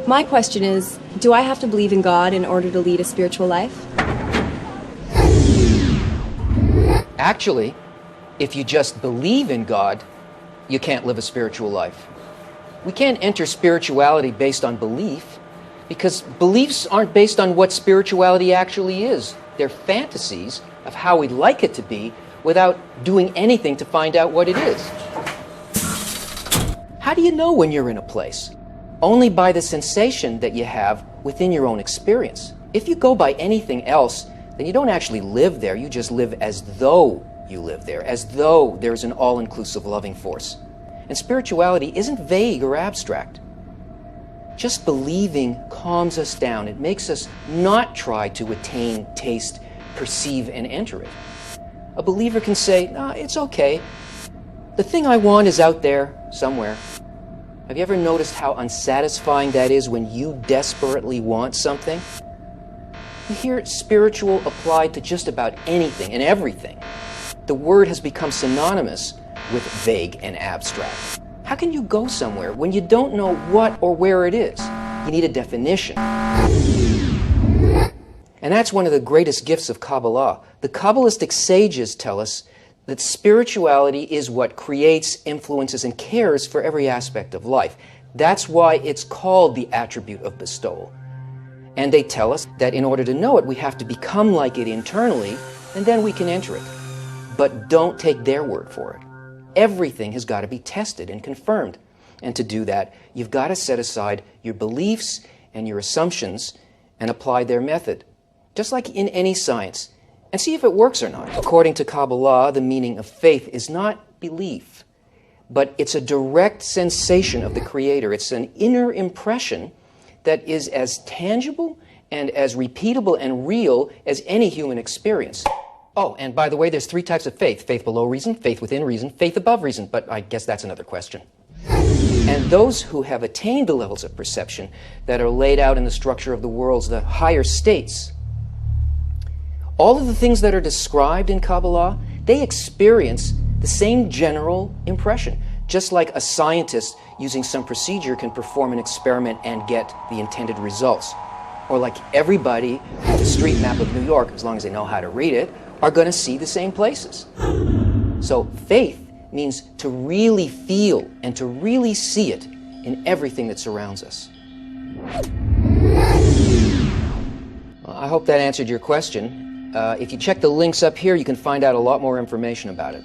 My question is, do I have to believe in God in order to lead a spiritual life? Actually, if you just believe in God, you can't live a spiritual life. We can't enter spirituality based on belief, because beliefs aren't based on what spirituality actually is. They're fantasies of how we'd like it to be without doing anything to find out what it is. How do you know when you're in a place? Only by the sensation that you have within your own experience. If you go by anything else, then you don't actually live there. You just live as though you live there, as though there's an all-inclusive loving force. And spirituality isn't vague or abstract. Just believing calms us down. It makes us not try to attain, taste, perceive, and enter it. A believer can say, "No, it's okay. The thing I want is out there somewhere." Have you ever noticed how unsatisfying that is when you desperately want something? You hear spiritual applied to just about anything and everything. The word has become synonymous with vague and abstract. How can you go somewhere when you don't know what or where it is? You need a definition. And that's one of the greatest gifts of Kabbalah. The Kabbalistic sages tell us that spirituality is what creates, influences, and cares for every aspect of life. That's why it's called the attribute of bestowal. And they tell us that in order to know it, we have to become like it internally, and then we can enter it. But don't take their word for it. Everything has got to be tested and confirmed. And to do that, you've got to set aside your beliefs and your assumptions and apply their method, just like in any science, and see if it works or not. According to Kabbalah, the meaning of faith is not belief, but it's a direct sensation of the Creator. It's an inner impression that is as tangible and as repeatable and real as any human experience. Oh, and by the way, there's 3 types of faith: faith below reason, faith within reason, faith above reason, but I guess that's another question. And those who have attained the levels of perception that are laid out in the structure of the worlds, the higher states, all of the things that are described in Kabbalah, they experience the same general impression, just like a scientist using some procedure can perform an experiment and get the intended results. Or like everybody with a street map of New York, as long as they know how to read it, are going to see the same places. So faith means to really feel and to really see it in everything that surrounds us. Well, I hope that answered your question. If you check the links up here, you can find out a lot more information about it.